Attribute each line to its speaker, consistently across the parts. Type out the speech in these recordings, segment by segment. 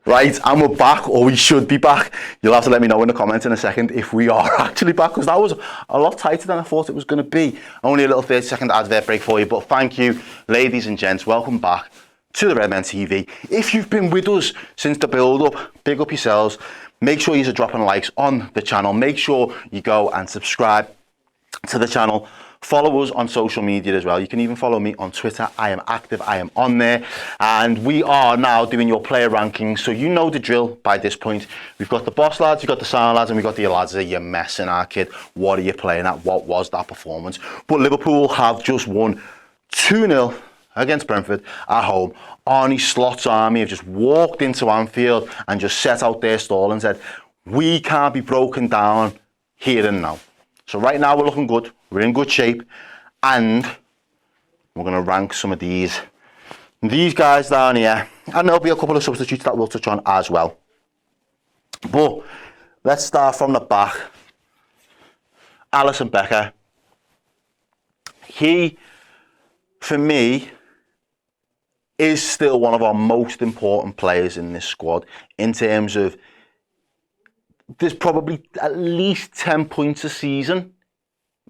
Speaker 1: Right, and we're back, or we should be back. You'll have to let me know in the comments in a second if we are actually back, because that was a lot tighter than I thought it was going to be. Only a little 30-second advert break for you, but thank you, ladies and gents. Welcome back to the Redmen TV. If you've been with us since the build-up, big up yourselves. Make sure you're dropping likes on the channel. Make sure you go and subscribe to the channel. Follow us on social media as well. You can even follow me on Twitter. I am active, I am on there. And we are now doing your player rankings. So you know the drill by this point. We've got the boss lads, you've got the sound lads, and we've got the lads that you're messing our kid. What are you playing at? What was that performance? But Liverpool have just won 2-0 against Brentford at home. Arnie Slot's army have just walked into Anfield and just set out their stall and said, we can't be broken down here and now. So right now we're looking good, we're in good shape, and we're going to rank some of these guys down here, and there'll be a couple of substitutes that we'll touch on as well. But let's start from the back. Alisson Becker. He, for me, is still one of our most important players in this squad in terms of there's probably at least 10 points a season.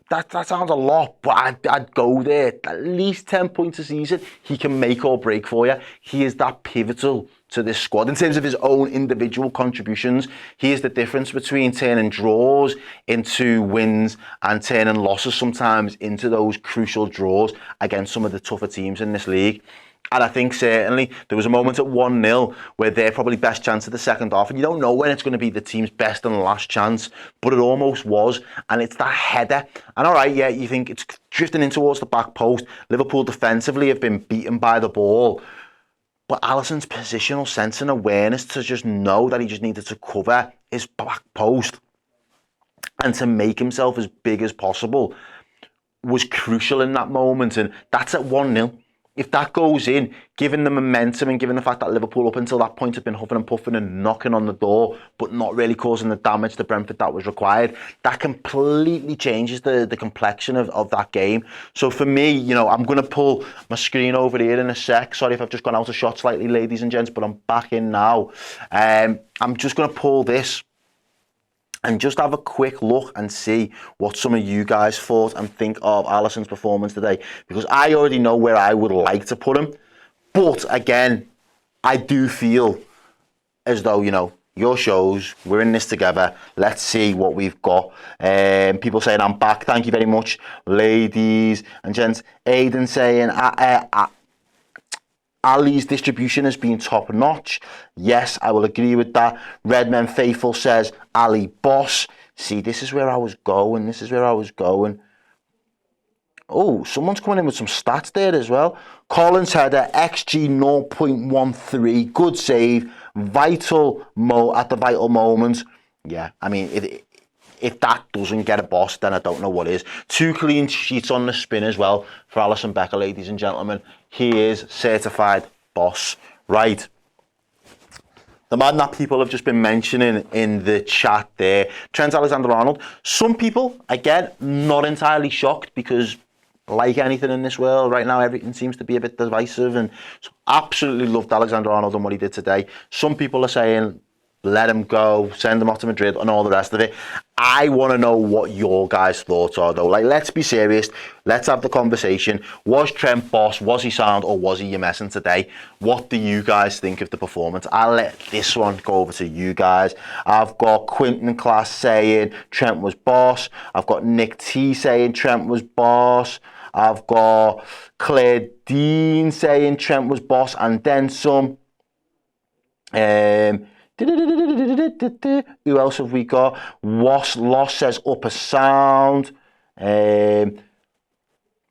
Speaker 1: That sounds a lot, but I'd go there. At least 10 points a season. He can make or break for you. He is that pivotal to this squad. In terms of his own individual contributions, he is the difference between turning draws into wins and turning losses sometimes into those crucial draws against some of the tougher teams in this league. And I think certainly there was a moment at 1-0 where they're probably best chance of the second half, and you don't know when it's going to be the team's best and last chance, but it almost was, and it's that header. And all right, yeah, you think it's drifting in towards the back post. Liverpool defensively have been beaten by the ball, but Alisson's positional sense and awareness to just know that he just needed to cover his back post and to make himself as big as possible was crucial in that moment, and that's at 1-0. If that goes in, given the momentum and given the fact that Liverpool up until that point have been huffing and puffing and knocking on the door, but not really causing the damage to Brentford that was required, that completely changes the complexion of that game. So for me, you know, I'm going to pull my screen over here in a sec. Sorry if I've just gone out of shot slightly, ladies and gents, but I'm back in now. I'm just going to pull this and just have a quick look and see what some of you guys thought and think of Alisson's performance today. Because I already know where I would like to put him. But again, I do feel as though, you know, your shows, we're in this together. Let's see what we've got. People saying I'm back. Thank you very much, ladies and gents. Aidan saying, Ali's distribution has been top notch. Yes, I will agree with that. Redmen Faithful says Ali boss. See, this is where I was going. Oh, someone's coming in with some stats there as well. Collins header, XG 0.13. Good save. Vital at the vital moment. Yeah, I mean, if that doesn't get a boss, then I don't know what is. 2 clean sheets on the spin as well for Alisson Becker, ladies and gentlemen. He is certified boss. Right. The man that people have just been mentioning in the chat there, Trent Alexander-Arnold. Some people, again, not entirely shocked because like anything in this world right now, everything seems to be a bit divisive, and absolutely loved Alexander-Arnold and what he did today. Some people are saying, let him go, send him off to Madrid and all the rest of it. I want to know what your guys' thoughts are though. Like, let's be serious. Let's have the conversation. Was Trent boss? Was he sound? Or was he your messing today? What do you guys think of the performance? I'll let this one go over to you guys. I've got Quinton Class saying Trent was boss. I've got Nick T saying Trent was boss. I've got Claire Dean saying Trent was boss and then some. Who else have we got? Loss says upper sound.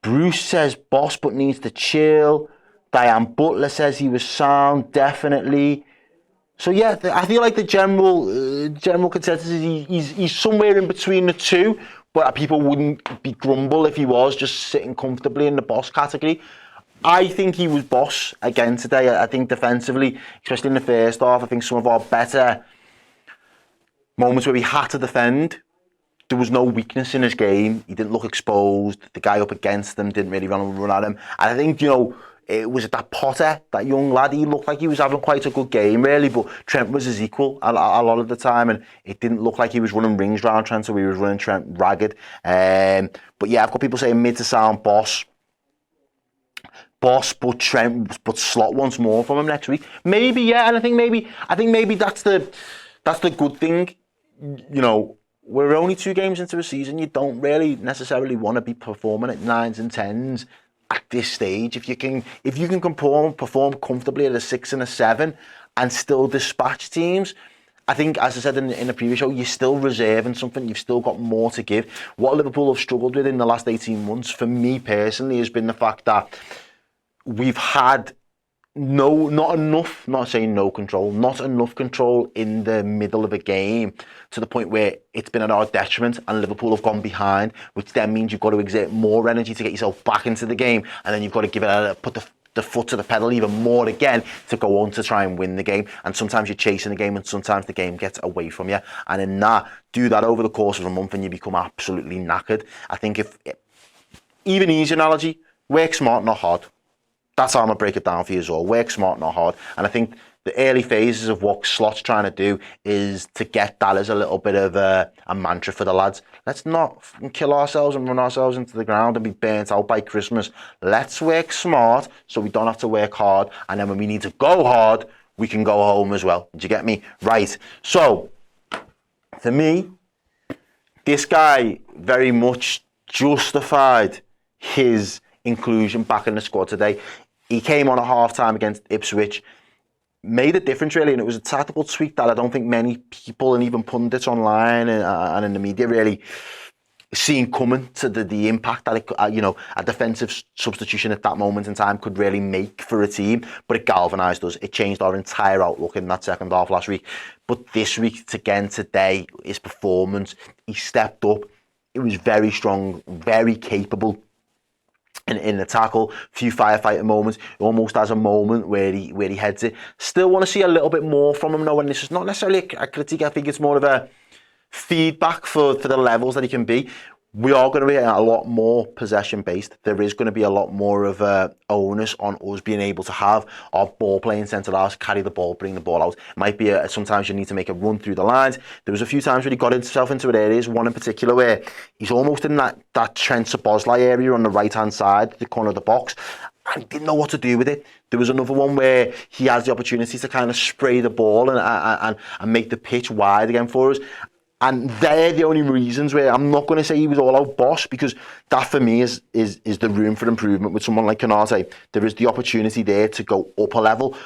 Speaker 1: Bruce says boss but needs to chill. Diane Butler says he was sound, definitely. So yeah, I feel like the general consensus is he's somewhere in between the two, but people wouldn't be grumble if he was just sitting comfortably in the boss category. I think he was boss again today. I think defensively, especially in the first half, I think some of our better moments where we had to defend, there was no weakness in his game. He didn't look exposed. The guy up against him didn't really run at him. And I think, you know, It was that Potter, that young lad. He looked like he was having quite a good game, really, but Trent was his equal a lot of the time, and it didn't look like he was running rings round Trent, so he was running Trent ragged. But yeah, I've got people saying mid to sound boss, but slot once more from him next week. Maybe, yeah, and I think maybe that's the good thing. You know, we're only 2 games into a season. You don't really necessarily want to be performing at 9s and 10s at this stage. If you can perform comfortably at a 6 and a 7 and still dispatch teams, I think, as I said in the previous show, you're still reserving something. You've still got more to give. What Liverpool have struggled with in the last 18 months, for me personally, has been the fact that we've had not enough control in the middle of a game to the point where it's been at our detriment and Liverpool have gone behind, which then means you've got to exert more energy to get yourself back into the game, and then you've got to put the foot to the pedal even more again to go on to try and win the game. And sometimes you're chasing the game and sometimes the game gets away from you, and in that, do that over the course of a month and you become absolutely knackered. I think even easy analogy, work smart, not hard. That's how I'm going to break it down for you as well. Work smart, not hard. And I think the early phases of what Slot's trying to do is to get that as a little bit of a mantra for the lads. Let's not kill ourselves and run ourselves into the ground and be burnt out by Christmas. Let's work smart so we don't have to work hard. And then when we need to go hard, we can go home as well. Do you get me? Right. So, for me, this guy very much justified his inclusion back in the squad today. He came on at half-time against Ipswich, made a difference really, and it was a tactical tweak that I don't think many people and even pundits online and in the media really seen coming, to the impact that a defensive substitution at that moment in time could really make for a team. But it galvanised us. It changed our entire outlook in that second half last week. But this week, again today, his performance, he stepped up. It was very strong, very capable. In the tackle, few firefighting moments, almost has a moment where he heads it. Still want to see a little bit more from him now, and this is not necessarily a critique. I think it's more of a feedback for the levels that he can be. We are going to be a lot more possession based. There is going to be a lot more of onus on us being able to have our ball playing centre halves carry the ball, bring the ball out. It might be sometimes you need to make a run through the lines. There was a few times where he got himself into areas, one in particular where he's almost in that Trent Szoboszlai area on the right hand side, the corner of the box, and he didn't know what to do with it. There was another one where he has the opportunity to kind of spray the ball and make the pitch wide again for us. And they're the only reasons where I'm not going to say he was all out boss, because that for me is the room for improvement with someone like Konate. There is the opportunity there to go up a level.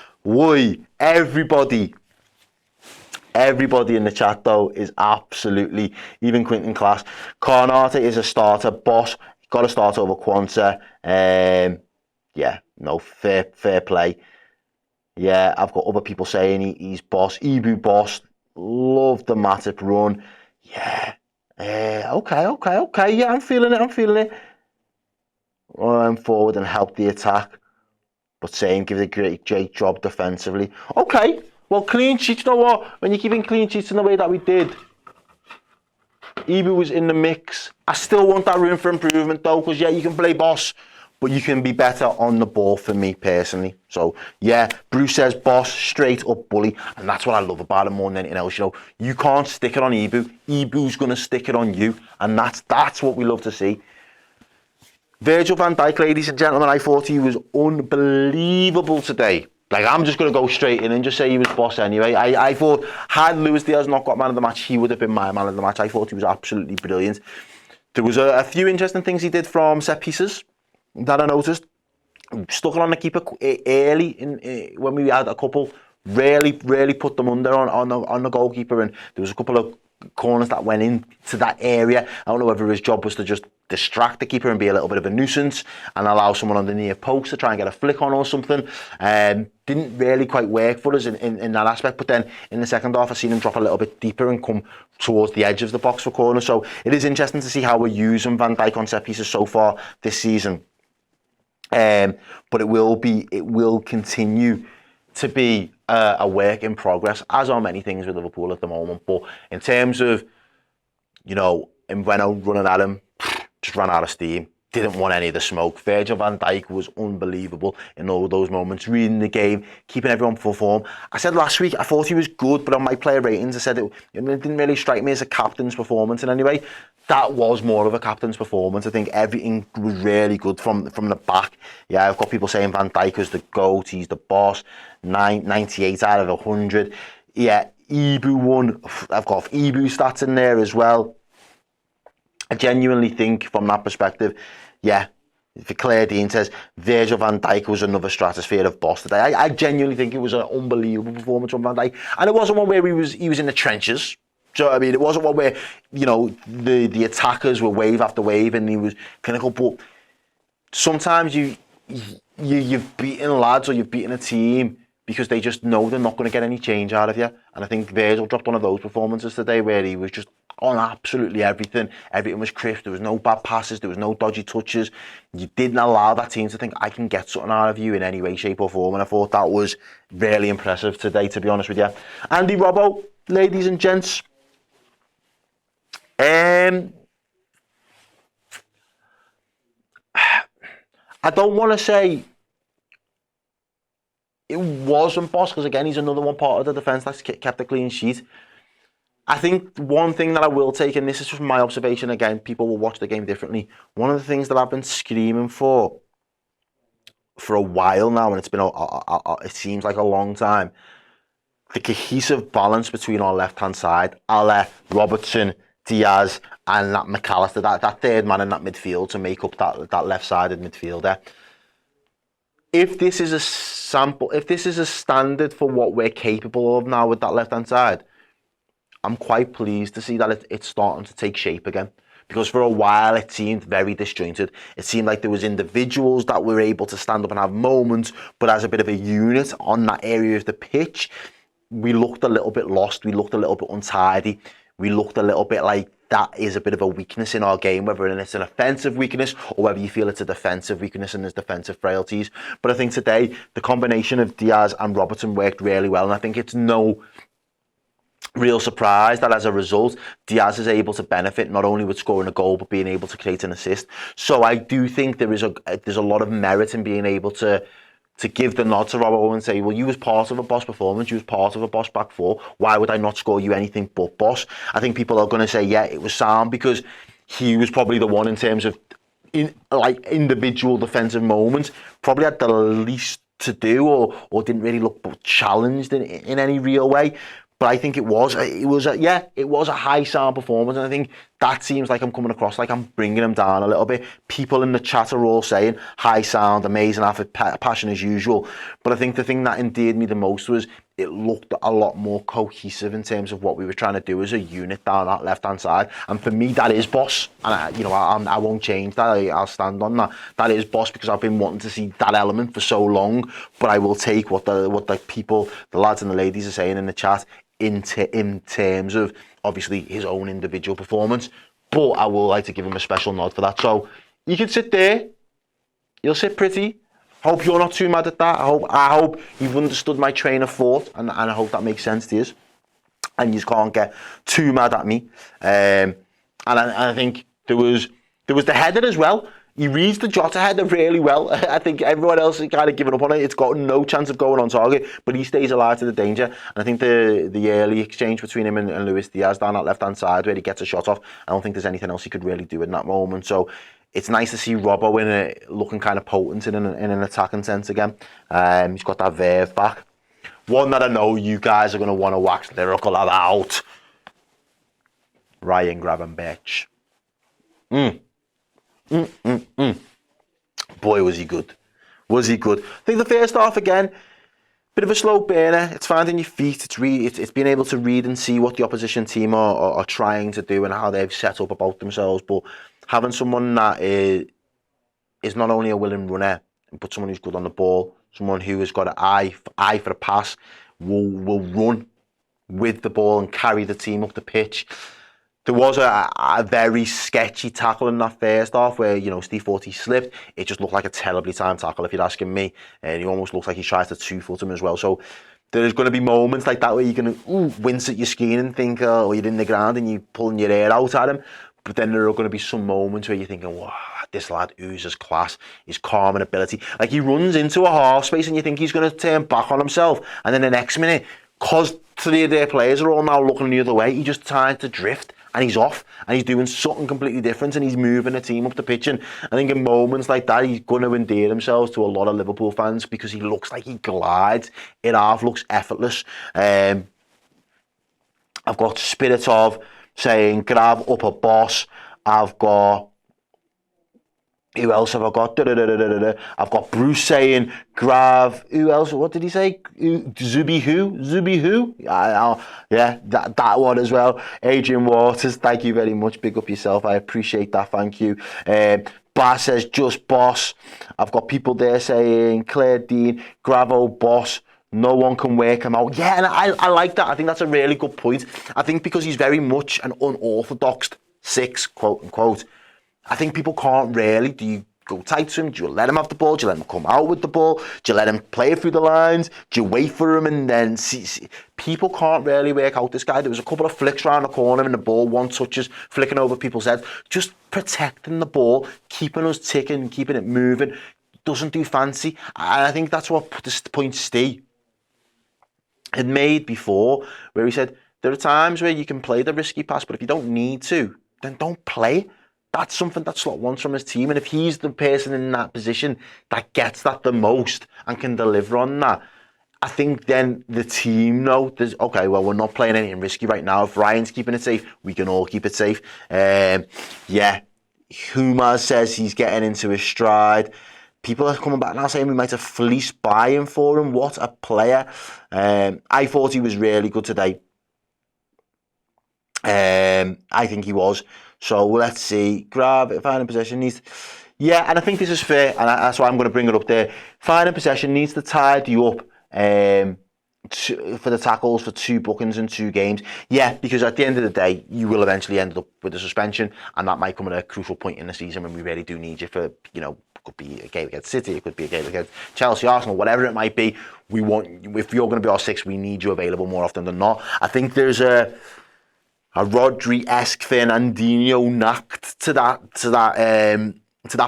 Speaker 1: Everybody in the chat though is absolutely, even Quinton Class, Konate is a starter boss. Got to start over Quanta. Yeah, no, fair play. Yeah, I've got other people saying he's boss. Ibu boss. Love the Matip run. Yeah. Okay. Yeah, I'm feeling it. Run forward and help the attack. But saying give it a great job defensively. Okay. Well, clean sheets, you know what? When you're keeping clean sheets in the way that we did, Ibu was in the mix. I still want that room for improvement though, because yeah, you can play boss, but you can be better on the ball for me personally. So yeah, Bruce says boss, straight up bully, and that's what I love about him more than anything else. You know, you can't stick it on Ibu. Ibu's gonna stick it on you, and that's what we love to see. Virgil van Dijk, ladies and gentlemen, I thought he was unbelievable today. Like, I'm just going to go straight in and just say he was boss anyway. I thought, had Luis Diaz not got man of the match, he would have been my man of the match. I thought he was absolutely brilliant. There was a few interesting things he did from set pieces that I noticed. Stuck it on the keeper early when we had a couple. Really put them under on the goalkeeper, and there was a couple of corners that went into that area. I don't know whether his job was to just distract the keeper and be a little bit of a nuisance and allow someone on the near post to try and get a flick on or something. Didn't really quite work for us in that aspect, but then in the second half I seen him drop a little bit deeper and come towards the edge of the box for corner. So it is interesting to see how we're using Van Dijk on set pieces so far this season. But it will continue to be a work in progress, as are many things with Liverpool at the moment. But in terms of, you know, Mbeumo running at him, just ran out of steam. didn't want any of the smoke. Virgil van Dijk was unbelievable in all those moments, reading the game, keeping everyone full form. I said last week I thought he was good, but on my player ratings I said it didn't really strike me as a captain's performance in any way. That was more of a captain's performance. I think everything was really good from the back. Yeah, I've got people saying Van Dijk was the GOAT, he's the boss, 98 out of 100. Yeah, Ibu won. I've got Ibu stats in there as well. I genuinely think from that perspective, yeah, if Claire Dean says Virgil van Dijk was another stratosphere of boss today. I genuinely think it was an unbelievable performance from Van Dijk. And it wasn't one where he was in the trenches. Do you know what I mean? It wasn't one where, you know, the attackers were wave after wave and he was clinical. But sometimes you've beaten lads or you've beaten a team because they just know they're not going to get any change out of you. And I think Virgil dropped one of those performances today where he was just on absolutely everything. Everything was crisp. There was no bad passes. There was no dodgy touches. You didn't allow that team to think, I can get something out of you in any way, shape or form. And I thought that was really impressive today, to be honest with you. Andy Robbo, ladies and gents. I don't want to say it wasn't boss, because again, he's another one part of the defence that's kept a clean sheet. I think one thing that I will take, and this is just my observation again, people will watch the game differently. One of the things that I've been screaming for a while now, and it's been it seems like a long time, the cohesive balance between our left-hand side, Robertson, Diaz, and that McAllister, that third man in that midfield to make up that left-sided midfielder. If this is a sample, if this is a standard for what we're capable of now with that left-hand side, I'm quite pleased to see that it's starting to take shape again. Because for a while it seemed very disjointed. It seemed like there was individuals that were able to stand up and have moments, but as a bit of a unit on that area of the pitch, we looked a little bit lost. We looked a little bit untidy. We looked a little bit like that is a bit of a weakness in our game, whether it's an offensive weakness or whether you feel it's a defensive weakness and there's defensive frailties. But I think today, the combination of Diaz and Robertson worked really well. And I think it's no real surprise that as a result, Diaz is able to benefit not only with scoring a goal, but being able to create an assist. So I do think there's a lot of merit in being able to give the nod to Robbo and say, well, you was part of a boss performance, you was part of a boss back four, why would I not score you anything but boss? I think people are going to say, yeah, it was sound because he was probably the one in terms of individual defensive moments, probably had the least to do or didn't really look challenged in any real way. But I think it was a high sound performance, and I think that seems like I'm coming across like I'm bringing him down a little bit. People in the chat are all saying high sound, amazing effort, passion as usual. But I think the thing that endeared me the most was it looked a lot more cohesive in terms of what we were trying to do as a unit down that left-hand side. And for me, that is boss. And I won't change that. I'll stand on that. That is boss because I've been wanting to see that element for so long. But I will take what the people, the lads and the ladies are saying in the chat in terms of obviously his own individual performance. But I will like to give him a special nod for that. So you can sit there. You'll sit pretty. Hope you're not too mad at that. I hope you've understood my train of thought, and I hope that makes sense to you. And you can't get too mad at me. And I think there was the header as well. He reads the Jota header really well. I think everyone else has kind of given up on it. It's got no chance of going on target, but he stays alive to the danger. And I think the early exchange between him and Luis Diaz down that left-hand side where he gets a shot off, I don't think there's anything else he could really do in that moment. So it's nice to see Robbo looking kind of potent in an attacking sense again. He's got that verve back. One that I know you guys are going to want to wax lyrical about. Ryan Gravenberch. Boy, was he good. Was he good. I think the first half, again, bit of a slow burner. It's finding your feet. It's being able to read and see what the opposition team are trying to do and how they've set up about themselves. But having someone that is not only a willing runner, but someone who's good on the ball, someone who has got an eye for a pass, will run with the ball and carry the team up the pitch. There was a very sketchy tackle in that first half where, Steve Forty slipped. It just looked like a terribly timed tackle, if you're asking me. And he almost looks like he tries to two-foot him as well. So there's going to be moments like that where you're going to wince at your screen and think, oh, you're in the ground and you're pulling your hair out at him. But then there are going to be some moments where you're thinking, wow, this lad oozes class, his calming ability. Like, he runs into a half space and you think he's going to turn back on himself, and then the next minute, because three of their players are all now looking the other way, he just tries to drift and he's off and he's doing something completely different and he's moving the team up the pitch. And I think in moments like that, he's going to endear himself to a lot of Liverpool fans because he looks like he glides. It half looks effortless. I've got Spirit of saying, grab up a boss. I've got... Who else have I got? I've got Bruce saying, grab... Who else? What did he say? Zubi who? Yeah, that one as well. Adrian Waters, thank you very much. Big up yourself. I appreciate that. Thank you. Bar says, just boss. I've got people there saying, Claire Dean, Gravo boss. No one can work him out. Yeah, and I like that. I think that's a really good point. I think because he's very much an unorthodox 6, quote unquote, I think people can't really. Do you go tight to him? Do you let him have the ball? Do you let him come out with the ball? Do you let him play it through the lines? Do you wait for him and then see? People can't really work out this guy. There was a couple of flicks around the corner and the ball, one touches, flicking over people's heads. Just protecting the ball, keeping us ticking, keeping it moving. Doesn't do fancy. And I think that's what the point Steve had made before, where he said, there are times where you can play the risky pass, but if you don't need to, then don't play it. That's something that Slot wants from his team. And if he's the person in that position that gets that the most and can deliver on that, I think then the team know, okay, well, we're not playing anything risky right now. If Ryan's keeping it safe, we can all keep it safe. Yeah, Humaz says he's getting into his stride. People are coming back now saying we might have fleeced buying for him. What a player. I thought he was really good today. I think he was. So let's see. Grab it, finding possession needs. Yeah, and I think this is fair, and that's why I'm going to bring it up there. Finding possession needs to tidy you up for the tackles for 2 bookings in 2 games. Yeah, because at the end of the day, you will eventually end up with a suspension, and that might come at a crucial point in the season when we really do need you for, you know, it could be a game against City, it could be a game against Chelsea, Arsenal, whatever it might be. We want, if you're going to be our 6, we need you available more often than not. I think there's a Rodri-esque Fernandinho knack to that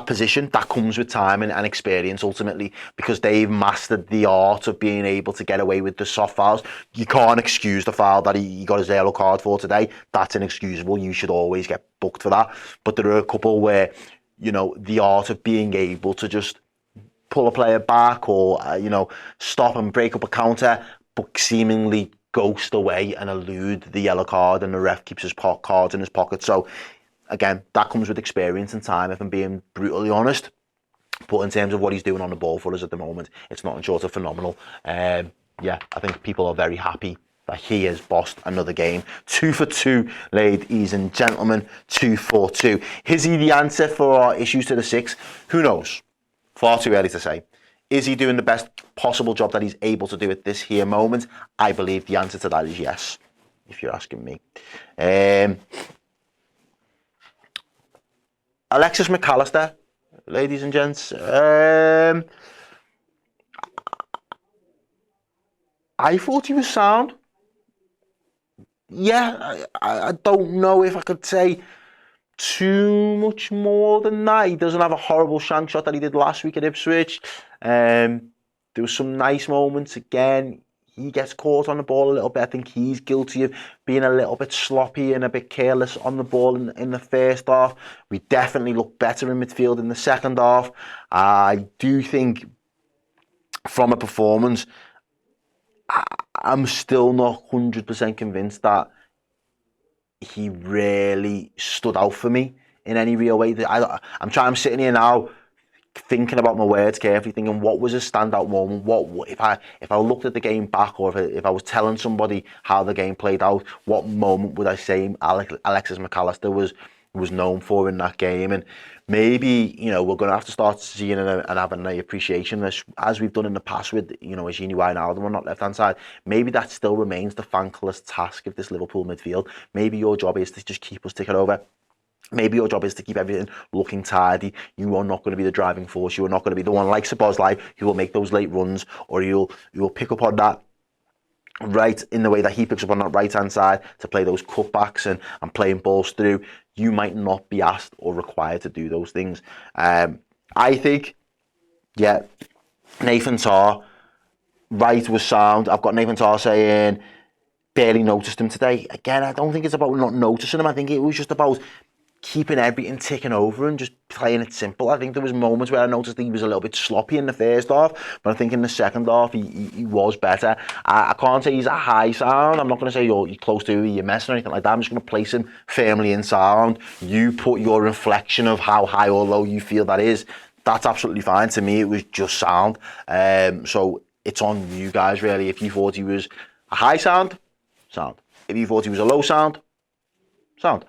Speaker 1: position that comes with time and experience ultimately, because they've mastered the art of being able to get away with the soft fouls. You can't excuse the foul that he got his yellow card for today. That's inexcusable. You should always get booked for that. But there are a couple where, you know, the art of being able to just pull a player back or, you know, stop and break up a counter, but seemingly ghost away and elude the yellow card, and the ref keeps his cards in his pocket. So again, that comes with experience and time, if I'm being brutally honest. But in terms of what he's doing on the ball for us at the moment, it's nothing short of phenomenal. Yeah, I think people are very happy that he has bossed another game. 2 for 2, ladies and gentlemen. 2 for 2. Is he the answer for our issues to the 6? Who knows? Far too early to say. Is he doing the best possible job that he's able to do at this here moment? I believe the answer to that is yes, if you're asking me. Alexis McAllister, ladies and gents. I thought he was sound. Yeah, I don't know if I could say too much more than that. He doesn't have a horrible shank shot that he did last week at Ipswich. There was some nice moments again. He gets caught on the ball a little bit. I think he's guilty of being a little bit sloppy and a bit careless on the ball in the first half. We definitely look better in midfield in the second half. I do think from a performance, I'm still not 100% convinced that he really stood out for me in any real way. I'm sitting here now thinking about my words carefully, thinking what was a standout moment. What if I looked at the game back, or if I was telling somebody how the game played out, what moment would I say Alexis McAllister was known for in that game? And maybe, you know, we're going to have to start seeing and having an appreciation as we've done in the past with, you know, Gini Wijnaldum on that left hand side. Maybe that still remains the thankless task of this Liverpool midfield. Maybe your job is to just keep us ticking over. Maybe your job is to keep everything looking tidy. You are not going to be the driving force. You are not going to be the one like Szoboszlai who will make those late runs, or you'll pick up on that right in the way that he picks up on that right hand side to play those cutbacks and playing balls through, you might not be asked or required to do those things. I think, yeah, Nathan Tarr, right, was sound. I've got Nathan Tarr saying barely noticed him today. Again, I don't think it's about not noticing him. I think it was just about keeping everything ticking over and just playing it simple. I think there was moments where I noticed he was a little bit sloppy in the first half, but I think in the second half he was better. I can't say he's a high sound. I'm not going to say you're close to you're messing or anything like that. I'm just going to place him firmly in sound. You put your reflection of how high or low you feel that is. That's absolutely fine. To me, it was just sound. So it's on you guys, really. If you thought he was a high sound, sound. If you thought he was a low sound, sound.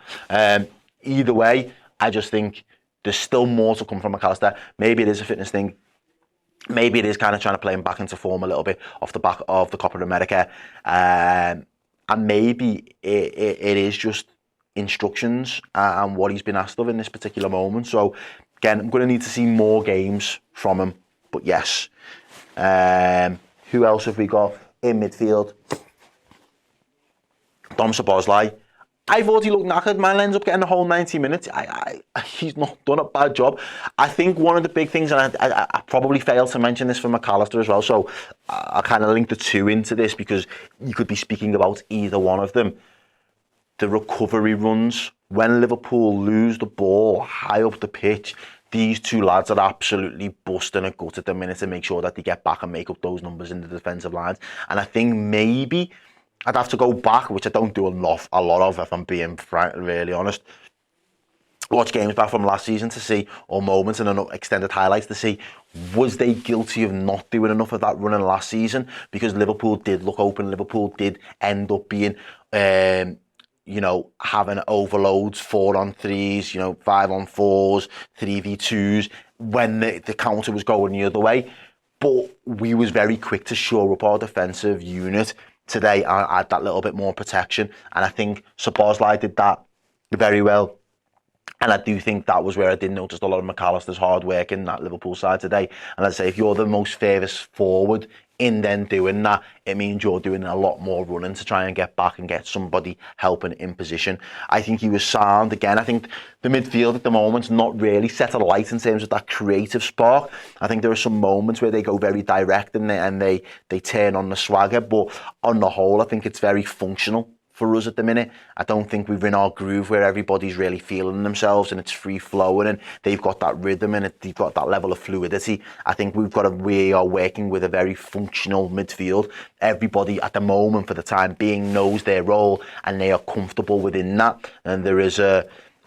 Speaker 1: Either way, I just think there's still more to come from McAllister. Maybe it is a fitness thing. Maybe it is kind of trying to play him back into form a little bit off the back of the Copa America. And maybe it is just instructions and what he's been asked of in this particular moment. So, again, I'm going to need to see more games from him. But yes. Who else have we got in midfield? Dom Szoboszlai. I thought he looked knackered. Man ends up getting the whole 90 minutes. He's not done a bad job. I think one of the big things, and I probably failed to mention this for McAllister as well, so I kind of link the two into this because you could be speaking about either one of them. The recovery runs. When Liverpool lose the ball high up the pitch, these two lads are absolutely busting a gut at the minute to make sure that they get back and make up those numbers in the defensive lines. And I think maybe I'd have to go back, which I don't do a lot of, if I'm being really honest. Watch games back from last season to see, or moments and extended highlights to see, was they guilty of not doing enough of that running last season? Because Liverpool did look open. Liverpool did end up being, having overloads, 4-on-3s, 5-on-4s, 3v2s, when the counter was going the other way. But we was very quick to shore up our defensive unit today and add that little bit more protection. And I think Szoboszlai did that very well. And I do think that was where I did notice a lot of McAllister's hard work in that Liverpool side today. And I'd say if you're the most furthest forward in then doing that, it means you're doing a lot more running to try and get back and get somebody helping in position. I think he was sound. Again, I think the midfield at the moment's not really set alight in terms of that creative spark. I think there are some moments where they go very direct and they turn on the swagger. But on the whole, I think it's very functional for us at the minute. I don't think we're in our groove where everybody's really feeling themselves and it's free flowing and they've got that rhythm and they've got that level of fluidity. I think we are working with a very functional midfield. Everybody at the moment for the time being knows their role and they are comfortable within that. And there is a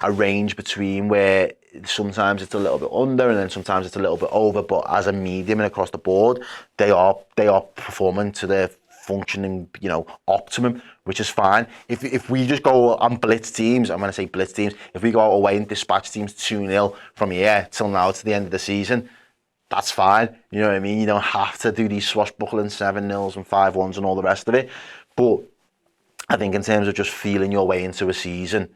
Speaker 1: range between where sometimes it's a little bit under and then sometimes it's a little bit over, but as a medium and across the board, they are performing to their functioning, optimum, which is fine. If we just go on blitz teams, I'm going to say blitz teams, if we go away and dispatch teams 2-0 from here till now to the end of the season, that's fine. You know what I mean? You don't have to do these swashbuckling 7-0s and 5-1s and all the rest of it. But I think in terms of just feeling your way into a season,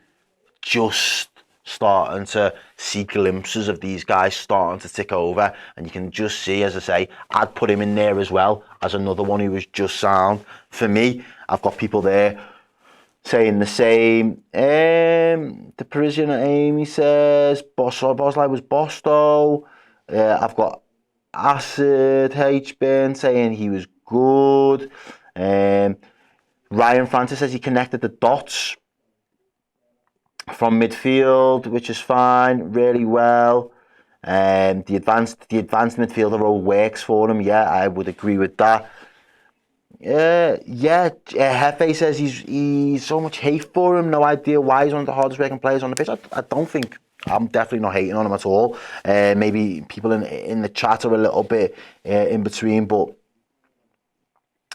Speaker 1: just starting to see glimpses of these guys starting to tick over, and you can just see, as I say, I'd put him in there as well as another one who was just sound. For me, I've got people there saying the same. The Parisian Amy says Szoboszlai was Bosto. I've got Acid H-Bin saying he was good. Ryan Francis says he connected the dots from midfield, which is fine, really well. The advanced midfielder role works for him. Yeah, I would agree with that. Hefe says he's so much hate for him. No idea why he's one of the hardest working players on the pitch. I don't think. I'm definitely not hating on him at all. Maybe people in the chat are a little bit in between, but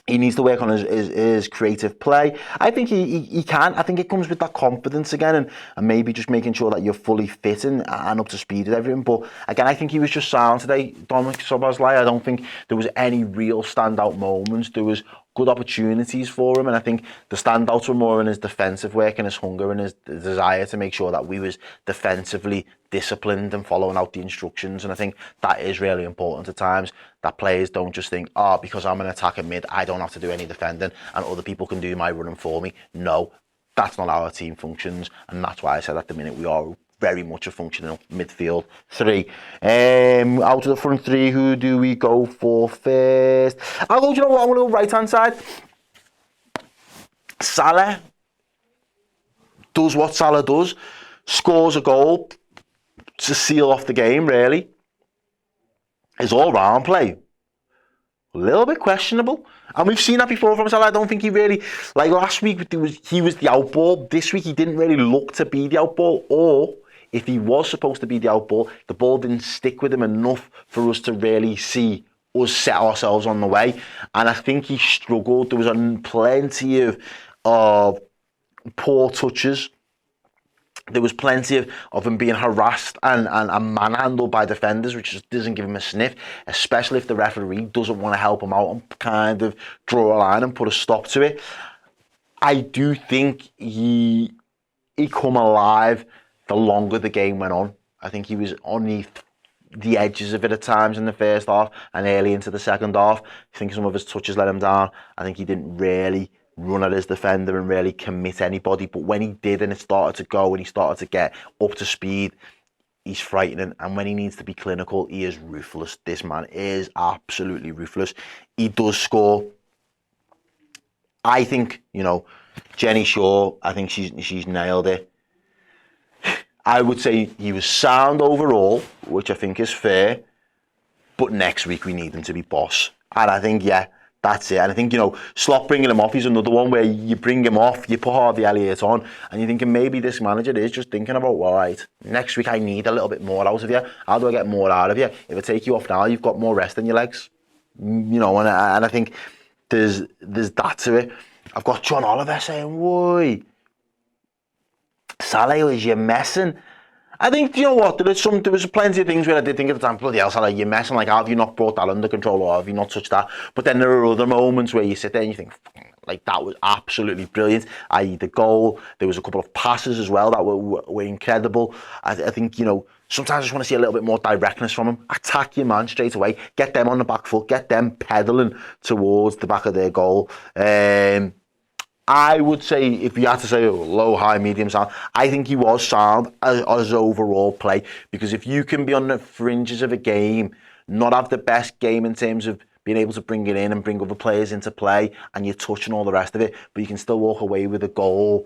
Speaker 1: he needs to work on his creative play. I think he can. I think it comes with that confidence again and maybe just making sure that you're fully fit and up to speed with everything. But again, I think he was just sound today, Dominic Szoboszlai. I don't think there was any real standout moments. There was good opportunities for him, and I think the standouts were more in his defensive work and his hunger and his desire to make sure that we was defensively disciplined and following out the instructions. And I think that is really important at times, that players don't just think, oh, because I'm an attacking mid, I don't have to do any defending and other people can do my running for me. No, that's not how our team functions. And that's why I said at the minute we are very much a functional midfield three. Out of the front three, who do we go for first? I'll go, you know what, I'm going to go right hand side. Salah does what Salah does, scores a goal to seal off the game, really. His all-round play, a little bit questionable. And we've seen that before from Salah. I don't think he really, like last week, he was the outball. This week, he didn't really look to be the outball. Or, if he was supposed to be the outball, the ball didn't stick with him enough for us to really see us set ourselves on the way. And I think he struggled. There was plenty of poor touches. There was plenty of him being harassed and manhandled by defenders, which just doesn't give him a sniff, especially if the referee doesn't want to help him out and kind of draw a line and put a stop to it. I do think he come alive the longer the game went on. I think he was on the edges of it at times in the first half and early into the second half. I think some of his touches let him down. I think he didn't really run at his defender and really commit anybody, but when he did and it started to go and he started to get up to speed, he's frightening. And when he needs to be clinical, he is ruthless. This man is absolutely ruthless. He does score. I think, Jenny Shaw, I think she's nailed it. I would say he was sound overall, which I think is fair, but next week we need him to be boss. And I think, that's it. And I think, Slot bringing him off is another one where you bring him off, you put Harvey Elliott on, and you're thinking maybe this manager is just thinking about, well, right, next week I need a little bit more out of you. How do I get more out of you? If I take you off now, you've got more rest in your legs. And I think there's that to it. I've got John Oliver saying, why? Salah, is you messing? I think, you know what, there was plenty of things where I did think at the time, bloody hell, Salah, you're messing, like, how have you not brought that under control, or have you not touched that? But then there are other moments where you sit there and you think, like, that was absolutely brilliant, i.e. the goal. There was a couple of passes as well that were incredible. I think, sometimes I just want to see a little bit more directness from him. Attack your man straight away, get them on the back foot, get them pedalling towards the back of their goal. I would say, if you had to say low, high, medium sound, I think he was sound as overall play. Because if you can be on the fringes of a game, not have the best game in terms of being able to bring it in and bring other players into play, and you're touching all the rest of it, but you can still walk away with a goal,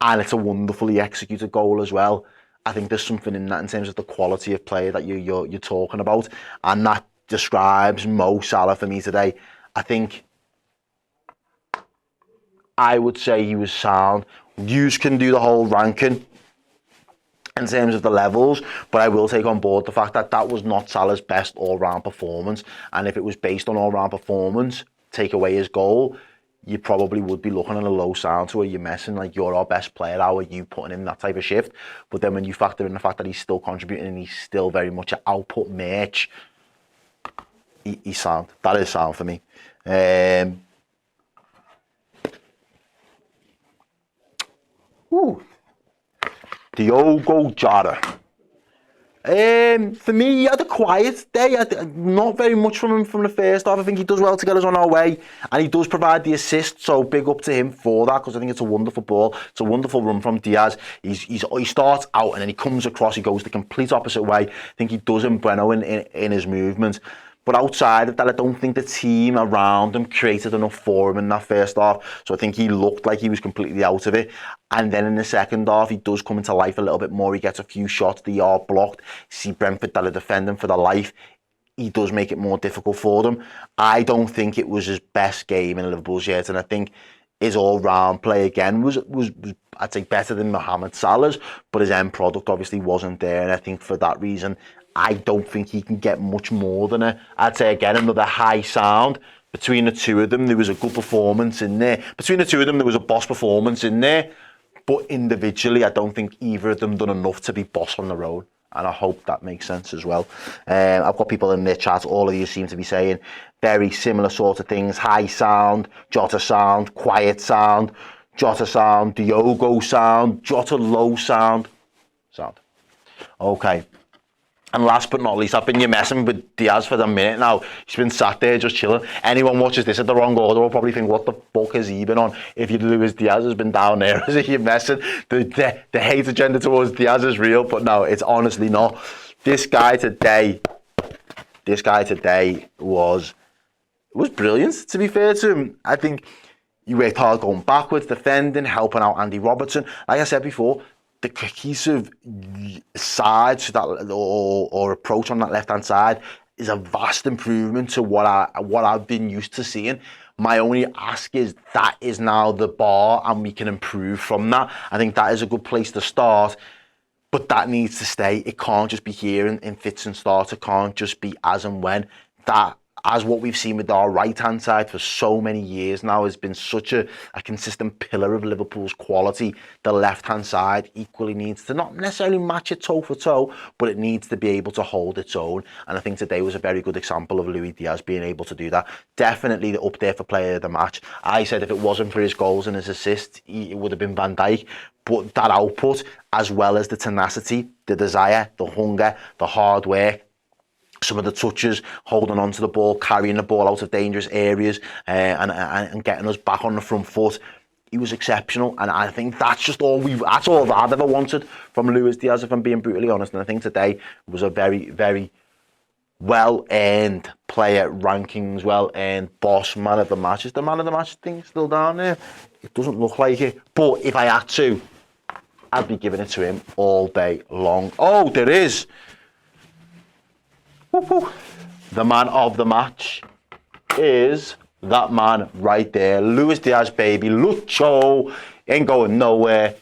Speaker 1: and it's a wonderfully executed goal as well. I think there's something in that in terms of the quality of play that you're talking about, and that describes Mo Salah for me today. I would say he was sound. You can do the whole ranking in terms of the levels, but I will take on board the fact that was not Salah's best all-round performance. And if it was based on all-round performance, take away his goal, you probably would be looking at a low sound to where you're messing, like, you're our best player, how are you putting in that type of shift? But then when you factor in the fact that he's still contributing and he's still very much an output merch, he's sound. That is sound for me. Diogo Jota. For me, he had a quiet day. Not very much from him from the first half. I think he does well to get us on our way, and he does provide the assist, so big up to him for that, because I think it's a wonderful ball. It's a wonderful run from Diaz. He starts out and then he comes across, he goes the complete opposite way. I think he does in Breno in his movements. But outside of that, I don't think the team around him created enough for him in that first half. So I think he looked like he was completely out of it. And then in the second half, he does come into life a little bit more. He gets a few shots that are blocked. See Brentford that are defending for their life. He does make it more difficult for them. I don't think it was his best game in Liverpool's yet. And I think his all-round play again was I'd say better than Mohammed Salah's. But his end product obviously wasn't there. And I think for that reason, I don't think he can get much more than I'd say again, another high sound. Between the two of them, there was a good performance in there. Between the two of them, there was a boss performance in there. But individually, I don't think either of them done enough to be boss on their own. And I hope that makes sense as well. I've got people in their chat, all of you seem to be saying very similar sort of things. High sound, Jota sound, quiet sound, Jota sound, Diogo sound, Jota low sound. Okay. And last but not least, I've been messing with Diaz for the minute now. He's been sat there just chilling. Anyone watches this at the wrong order will probably think, what the fuck has he been on? If you Luis Diaz has been down there as if you're messing. The hate agenda towards Diaz is real, but no, it's honestly not. This guy today was brilliant, to be fair to him. I think he worked hard going backwards, defending, helping out Andy Robertson. Like I said before, the cohesive side to that, or approach on that left-hand side is a vast improvement to what I've been used to seeing. My only ask is that is now the bar, and we can improve from that. I think that is a good place to start, but that needs to stay. It can't just be here in fits and starts. It can't just be as and when. That, as what we've seen with our right-hand side for so many years now, has been such a consistent pillar of Liverpool's quality. The left-hand side equally needs to not necessarily match it toe for toe, but it needs to be able to hold its own. And I think today was a very good example of Luis Diaz being able to do that. Definitely up there for player of the match. I said if it wasn't for his goals and his assists, it would have been Van Dijk. But that output, as well as the tenacity, the desire, the hunger, the hard work, some of the touches, holding on to the ball, carrying the ball out of dangerous areas, and getting us back on the front foot. He was exceptional, and I think that's all I've ever wanted from Luis Diaz, if I'm being brutally honest. And I think today was a very, very well-earned player rankings, well-earned boss man of the match. Is the man of the match thing still down there? It doesn't look like it, but if I had to, I'd be giving it to him all day long. Oh, there is. Woo-hoo. The man of the match is that man right there, Luis Diaz, baby. Lucho ain't going nowhere.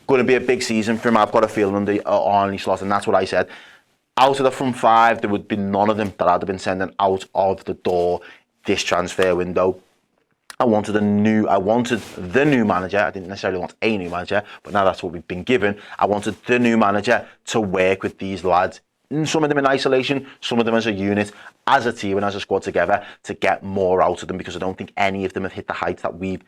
Speaker 1: Going to be a big season for him. I've got a feeling under Arne Slot, and that's what I said. Out of the front five, there would be none of them that I'd have been sending out of the door this transfer window. I wanted the new manager. I didn't necessarily want a new manager, but now that's what we've been given. I wanted the new manager to work with these lads. Some of them in isolation, some of them as a unit, as a team and as a squad together, to get more out of them, because I don't think any of them have hit the heights that we've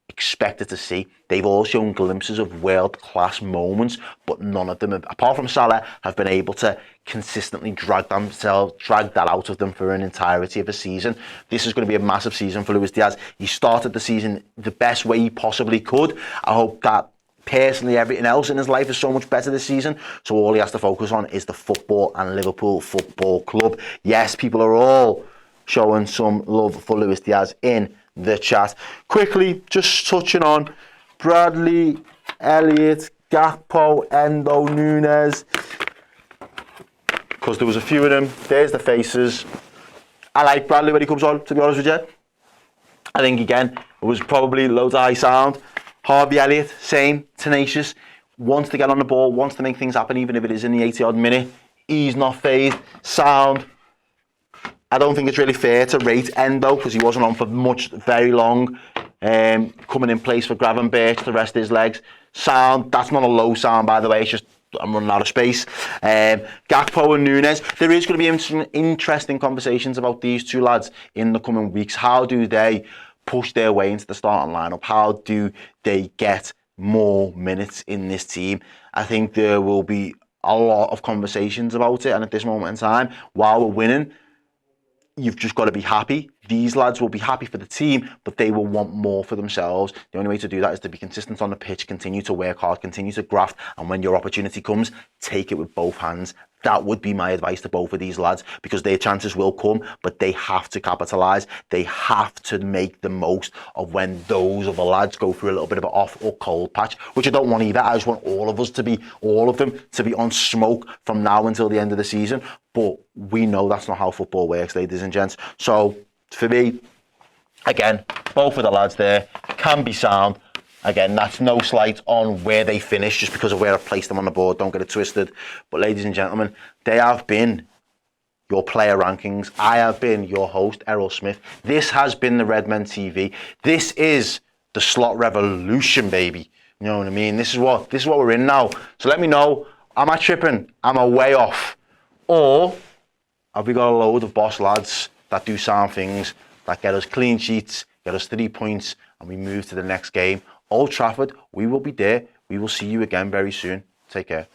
Speaker 1: expected to see. They've all shown glimpses of world-class moments, but none of them, apart from Salah, have been able to consistently drag that out of them for an entirety of a season. This is going to be a massive season for Luis Diaz. He started the season the best way he possibly could. I hope that personally, everything else in his life is so much better this season. So all he has to focus on is the football and Liverpool Football Club. Yes, people are all showing some love for Luis Diaz in the chat. Quickly, just touching on Bradley, Elliott, Gakpo, Endo, Nunes, because there was a few of them. There's the faces. I like Bradley when he comes on, to be honest with you. I think, again, it was probably loads of high sound. Harvey Elliott, same, tenacious, wants to get on the ball, wants to make things happen, even if it is in the 80-odd minute. He's not phased. Sound. I don't think it's really fair to rate Endo, because he wasn't on for very long. Coming in place for Gravenberch, the rest of his legs. Sound. That's not a low sound, by the way. It's just I'm running out of space. Gakpo and Nunes. There is going to be interesting conversations about these two lads in the coming weeks. How do they push their way into the starting lineup? How do they get more minutes in this team? I think there will be a lot of conversations about it, and at this moment in time, while we're winning, you've just got to be happy. These lads will be happy for the team, but they will want more for themselves. The only way to do that is to be consistent on the pitch, continue to work hard, continue to graft, and when your opportunity comes, take it with both hands. That would be my advice to both of these lads, because their chances will come, but they have to capitalise. They have to make the most of when those other lads go through a little bit of an off or cold patch, which I don't want either. I just want all of them to be on smoke from now until the end of the season. But we know that's not how football works, ladies and gents. So for me, again, both of the lads there can be sound. Again, that's no slight on where they finish just because of where I placed them on the board. Don't get it twisted. But ladies and gentlemen, they have been your player rankings. I have been your host, Errol Smith. This has been the Redmen TV. This is the slot revolution, baby. You know what I mean? This is what we're in now. So let me know, am I tripping? Am I way off? Or have we got a load of boss lads that do sound things, that get us clean sheets, get us 3 points, and we move to the next game? Old Trafford, we will be there. We will see you again very soon. Take care.